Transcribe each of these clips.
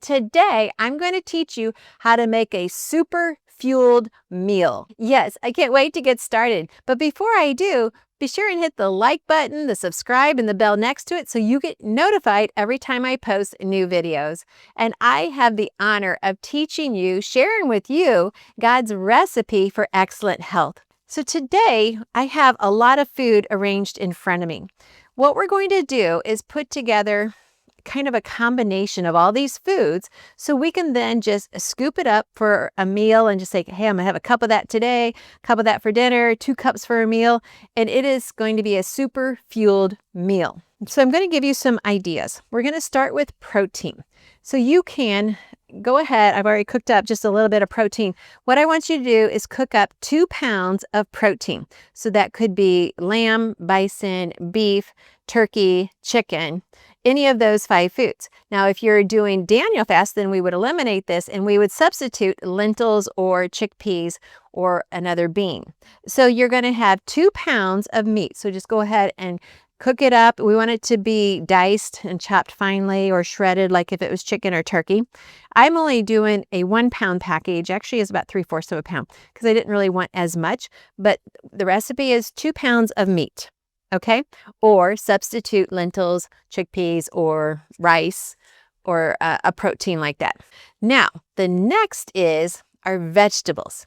Today, I'm going to teach you how to make a super fueled meal. Yes, I can't wait to get started. But before I do, be sure and hit the like button, the subscribe, and the bell next to it so you get notified every time I post new videos. And I have the honor of teaching you, sharing with you, God's recipe for excellent health. So today, I have a lot of food arranged in front of me. What we're going to do is put together kind of a combination of all these foods so we can then just scoop it up for a meal and just say, hey, I'm gonna have a cup of that today, a cup of that for dinner, 2 cups for a meal, and it is going to be a super fueled meal. So I'm going to give you some ideas. We're going to start with protein. So you can go ahead. I've already cooked up just a little bit of protein. What I want you to do is cook up 2 pounds of protein. So that could be lamb, bison, beef, turkey, chicken, any of those 5 foods. Now, if you're doing Daniel fast, then we would eliminate this and we would substitute lentils or chickpeas or another bean. So you're going to have 2 pounds of meat. So just go ahead and cook it up. We want it to be diced and chopped finely or shredded, like if it was chicken or turkey. I'm only doing a 1 pound package. Actually, it's about 3/4 of a pound because I didn't really want as much. But the recipe is 2 pounds of meat. Okay, or substitute lentils, chickpeas, or rice, or a protein like that. Now, the next is our vegetables.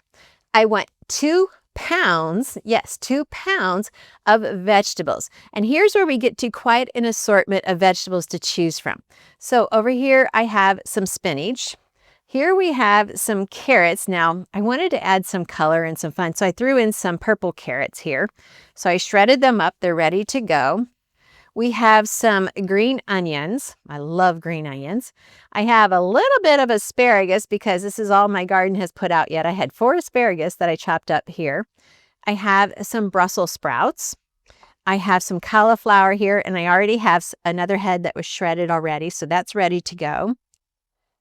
I want 2 pounds, yes, 2 pounds of vegetables. And here's where we get to quite an assortment of vegetables to choose from. So over here, I have some spinach. Here we have some carrots. Now, I wanted to add some color and some fun, so I threw in some purple carrots here. So I shredded them up. They're ready to go. We have some green onions. I love green onions. I have a little bit of asparagus because this is all my garden has put out yet. I had 4 asparagus that I chopped up here. I have some Brussels sprouts. I have some cauliflower here, and I already have another head that was shredded already, so that's ready to go.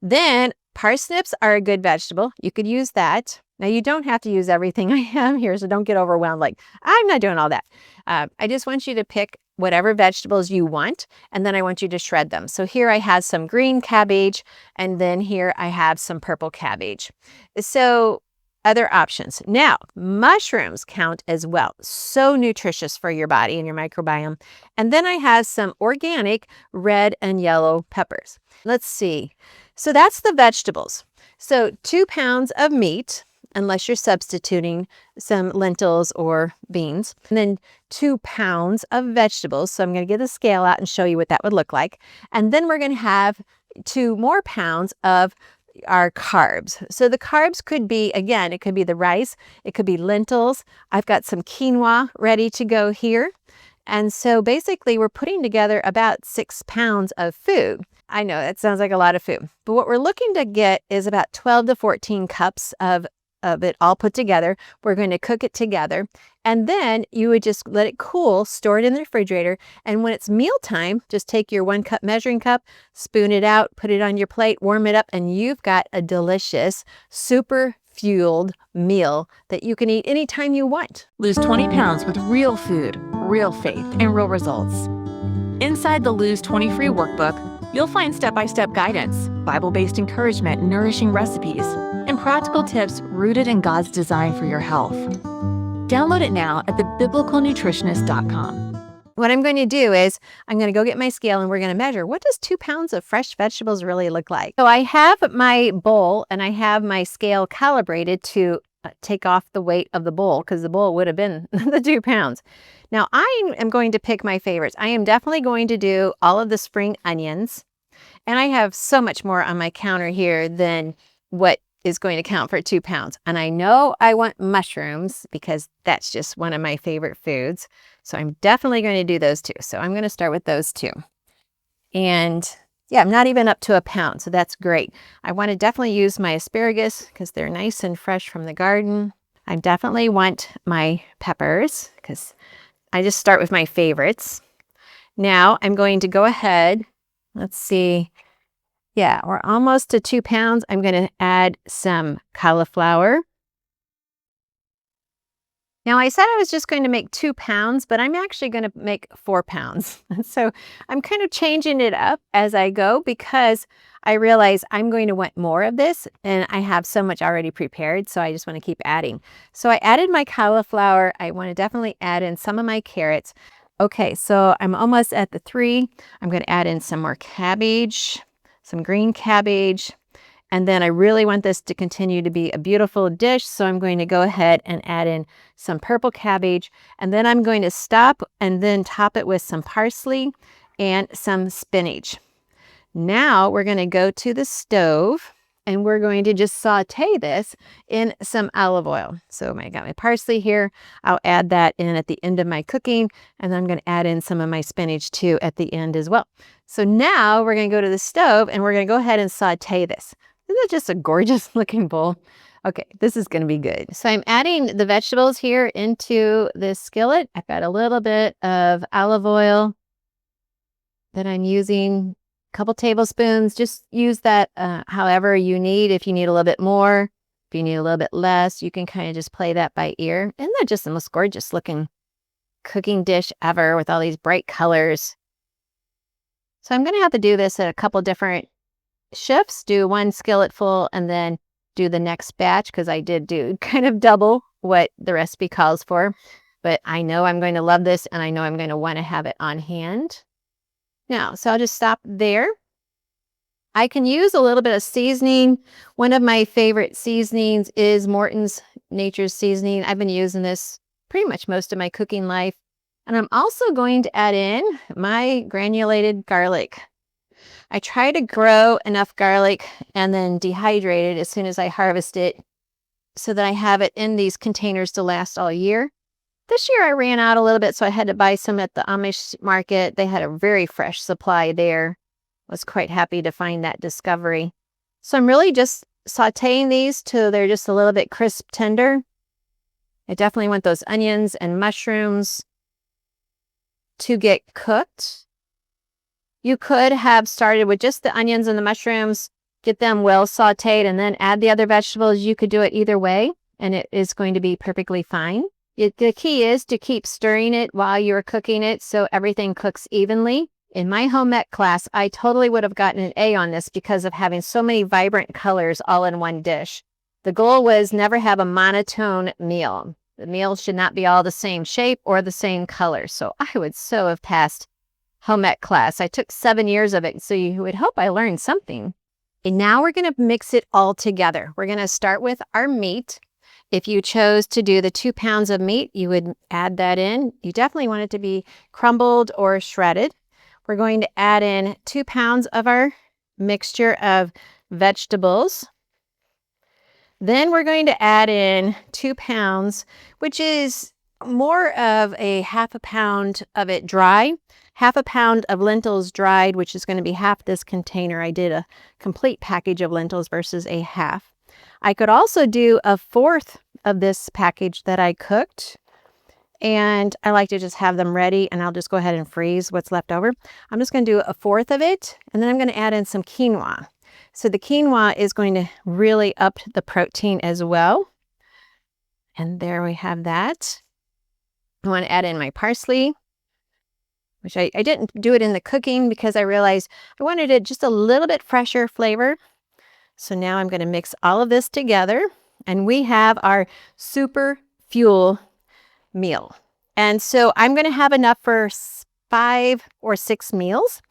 Then parsnips are a good vegetable. You could use that. Now, you don't have to use everything I have here, so don't get overwhelmed like, I'm not doing all that. I just want you to pick whatever vegetables you want, and then I want you to shred them. So here I have some green cabbage, and then here I have some purple cabbage. So other options. Now, mushrooms count as well. So nutritious for your body and your microbiome. And then I have some organic red and yellow peppers. Let's see. So that's the vegetables. So 2 pounds of meat, unless you're substituting some lentils or beans. And then 2 pounds of vegetables. So I'm going to get the scale out and show you what that would look like. And then we're going to have 2 more pounds of our carbs. So the carbs could be, again, it could be the rice, it could be lentils. I've got some quinoa ready to go here. And so basically we're putting together about 6 pounds of food. I know that sounds like a lot of food, but what we're looking to get is about 12 to 14 cups of it all put together. We're going to cook it together, and then you would just let it cool, store it in the refrigerator, and when it's mealtime, just take your 1 cup measuring cup, spoon it out, put it on your plate, warm it up, and you've got a delicious, super fueled meal that you can eat anytime you want. Lose 20 pounds with real food, real faith, and real results. Inside the Lose 20 free workbook, you'll find step-by-step guidance, Bible-based encouragement, nourishing recipes, and practical tips rooted in God's design for your health. Download it now at thebiblicalnutritionist.com. What I'm going to do is I'm going to go get my scale and we're going to measure, what does 2 pounds of fresh vegetables really look like? So I have my bowl and I have my scale calibrated to take off the weight of the bowl, because the bowl would have been the 2 pounds. Now I am going to pick my favorites. I am definitely going to do all of the spring onions, and I have so much more on my counter here than what is going to count for 2 pounds. And I know I want mushrooms because that's just one of my favorite foods. So I'm definitely going to do those too. So I'm going to start with those 2. And yeah, I'm not even up to a pound, so that's great. I want to definitely use my asparagus because they're nice and fresh from the garden. I definitely want my peppers because I just start with my favorites. Now I'm going to go ahead, let's see. Yeah, we're almost to 2 pounds. I'm going to add some cauliflower. Now, I said I was just going to make 2 pounds, but I'm actually going to make 4 pounds. So I'm kind of changing it up as I go because I realize I'm going to want more of this and I have so much already prepared. So I just want to keep adding. So I added my cauliflower. I want to definitely add in some of my carrots. Okay, so I'm almost at the 3. I'm going to add in some more cabbage, some green cabbage. And then I really want this to continue to be a beautiful dish. So I'm going to go ahead and add in some purple cabbage. And then I'm going to stop and then top it with some parsley and some spinach. Now we're going to go to the stove and we're going to just saute this in some olive oil. So I got my parsley here. I'll add that in at the end of my cooking. And then I'm going to add in some of my spinach too at the end as well. So now we're going to go to the stove and we're going to go ahead and saute this. Isn't that just a gorgeous looking bowl? Okay, this is going to be good. So I'm adding the vegetables here into this skillet. I've got a little bit of olive oil that I'm using, a couple tablespoons. Just use that however you need. If you need a little bit more, if you need a little bit less, you can kind of just play that by ear. Isn't that just the most gorgeous looking cooking dish ever with all these bright colors? So I'm going to have to do this at a couple different shifts, do one skillet full and then do the next batch because I did do kind of double what the recipe calls for. But I know I'm going to love this and I know I'm going to want to have it on hand. Now, so I'll just stop there. I can use a little bit of seasoning. One of my favorite seasonings is Morton's Nature's Seasoning. I've been using this pretty much most of my cooking life. And I'm also going to add in my granulated garlic. I try to grow enough garlic and then dehydrate it as soon as I harvest it so that I have it in these containers to last all year. This year I ran out a little bit, so I had to buy some at the Amish market. They had a very fresh supply there. I was quite happy to find that discovery. So I'm really just sauteing these till they're just a little bit crisp tender. I definitely want those onions and mushrooms to get cooked. You could have started with just the onions and the mushrooms, get them well sauteed, and then add the other vegetables. You could do it either way, and it is going to be perfectly fine. The key is to keep stirring it while you're cooking it so everything cooks evenly. In my home ec class, I totally would have gotten an A on this because of having so many vibrant colors all in one dish. The goal was never have a monotone meal. The meal should not be all the same shape or the same color. So I would so have passed home ec class. I took 7 years of it, so you would hope I learned something. And now we're going to mix it all together. We're going to start with our meat. If you chose to do the 2 pounds of meat, you would add that in. You definitely want it to be crumbled or shredded. We're going to add in 2 pounds of our mixture of vegetables. Then we're going to add in 2 pounds, which is more of a half a pound of it dry, half a pound of lentils dried, which is going to be half this container. I did a complete package of lentils versus a half. I could also do a fourth of this package that I cooked, and I like to just have them ready, and I'll just go ahead and freeze what's left over. I'm just going to do a fourth of it, and then I'm going to add in some quinoa. So the quinoa is going to really up the protein as well. And there we have that. I want to add in my parsley, which I didn't do it in the cooking because I realized I wanted it just a little bit fresher flavor. So now I'm going to mix all of this together, and we have our super fuel meal. And so I'm going to have enough for 5 or 6 meals.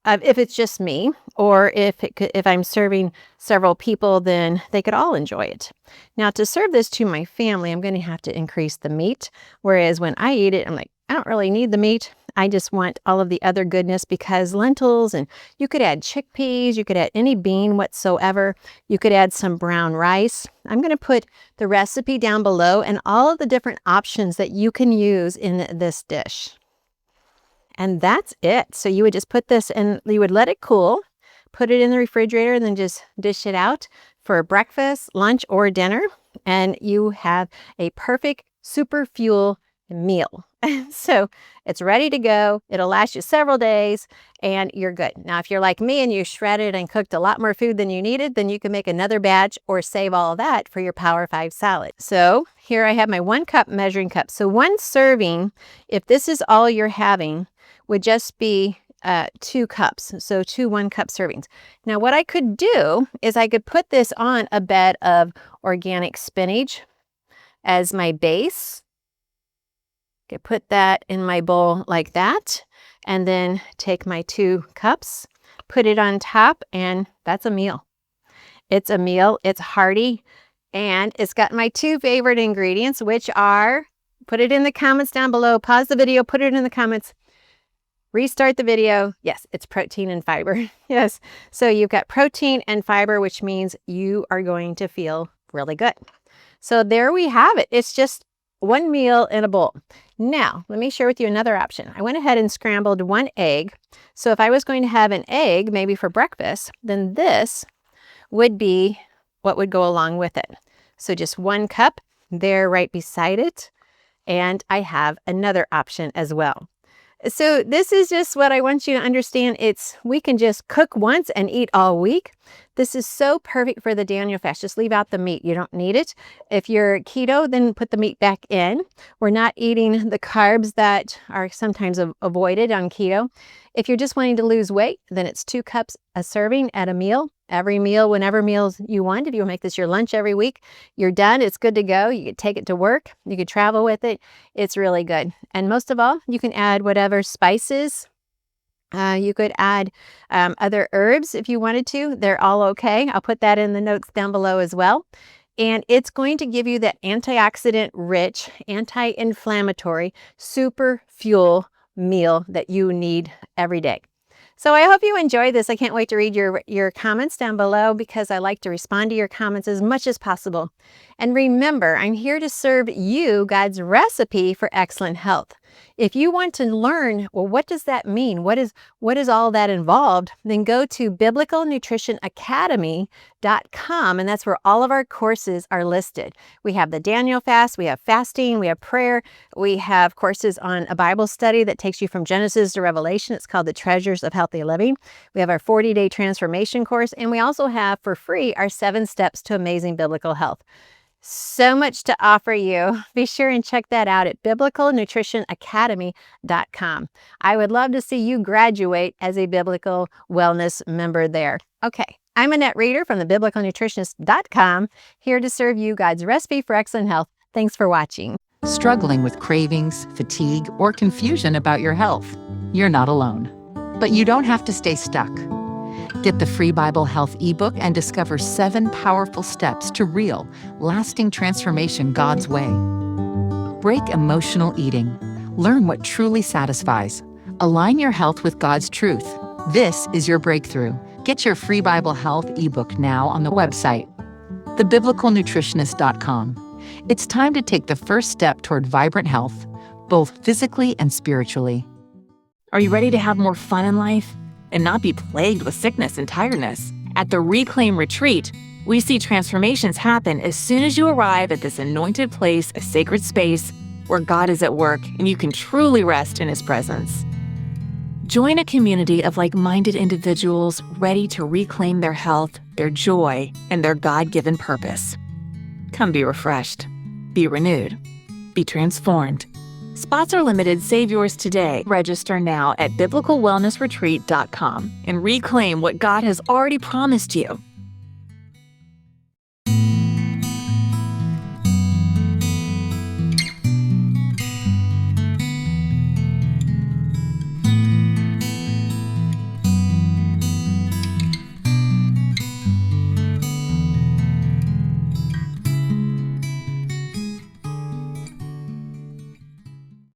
If it's just me, or if I'm serving several people, then they could all enjoy it. Now, to serve this to my family, I'm going to have to increase the meat. Whereas when I eat it, I'm like, I don't really need the meat. I just want all of the other goodness because lentils, and you could add chickpeas, you could add any bean whatsoever. You could add some brown rice. I'm going to put the recipe down below and all of the different options that you can use in this dish. And that's it. So you would just put this in, you would let it cool, put it in the refrigerator, and then just dish it out for breakfast, lunch, or dinner. And you have a perfect super fuel meal. So it's ready to go. It'll last you several days and you're good. Now, if you're like me and you shredded and cooked a lot more food than you needed, then you can make another batch or save all of that for your Power 5 salad. So here I have my 1 cup measuring cup. So 1 serving, if this is all you're having, would just be 2 cups. So 2 1-cup servings. Now, what I could do is I could put this on a bed of organic spinach as my base. Okay, put that in my bowl like that, and then take my 2 cups, put it on top, and that's a meal. It's a meal, it's hearty, and it's got my 2 favorite ingredients, which are, put it in the comments down below, pause the video, put it in the comments, restart the video. Yes, it's protein and fiber. Yes, so you've got protein and fiber, which means you are going to feel really good. So there we have it. It's just 1 meal in a bowl. Now, let me share with you another option. I went ahead and scrambled 1 egg. So if I was going to have an egg, maybe for breakfast, then this would be what would go along with it. So just 1 cup there right beside it. And I have another option as well. So this is just what I want you to understand. We can just cook once and eat all week. This is so perfect for the Daniel fast. Just leave out the meat. You don't need it. If you're keto, then put the meat back in. We're not eating the carbs that are sometimes avoided on keto. If you're just wanting to lose weight, then it's 2 cups a serving at a meal. Every meal, whenever meals you want. If you make this your lunch every week, you're done. It's good to go. You could take it to work. You could travel with it. It's really good. And most of all, you can add whatever spices. You could add other herbs if you wanted to. They're all okay. I'll put that in the notes down below as well. And it's going to give you that antioxidant-rich, anti-inflammatory, super fuel meal that you need every day. So I hope you enjoyed this. I can't wait to read your comments down below because I like to respond to your comments as much as possible. And remember, I'm here to serve you God's recipe for excellent health. If you want to learn, well, what does that mean? What is all that involved? Then go to biblicalnutritionacademy.com, and that's where all of our courses are listed. We have the Daniel fast, we have fasting, we have prayer, we have courses on a Bible study that takes you from Genesis to Revelation. It's called the Treasures of Healthy Living. We have our 40-day transformation course, and we also have for free our 7 steps to amazing biblical health. So much to offer you. Be sure and check that out at biblicalnutritionacademy.com. I would love to see you graduate as a biblical wellness member there. Okay, I'm Annette Reeder from thebiblicalnutritionist.com, here to serve you God's recipe for excellent health. Thanks for watching. Struggling with cravings, fatigue, or confusion about your health? You're not alone. But you don't have to stay stuck. Get the free Bible Health ebook and discover 7 powerful steps to real, lasting transformation God's way. Break emotional eating. Learn what truly satisfies. Align your health with God's truth. This is your breakthrough. Get your free Bible Health ebook now on the website, thebiblicalnutritionist.com. It's time to take the first step toward vibrant health, both physically and spiritually. Are you ready to have more fun in life and not be plagued with sickness and tiredness? At the Reclaim Retreat, we see transformations happen as soon as you arrive at this anointed place, a sacred space where God is at work and you can truly rest in His presence. Join a community of like-minded individuals ready to reclaim their health, their joy, and their God-given purpose. Come be refreshed, be renewed, be transformed. Spots are limited. Save yours today. Register now at biblicalwellnessretreat.com and reclaim what God has already promised you.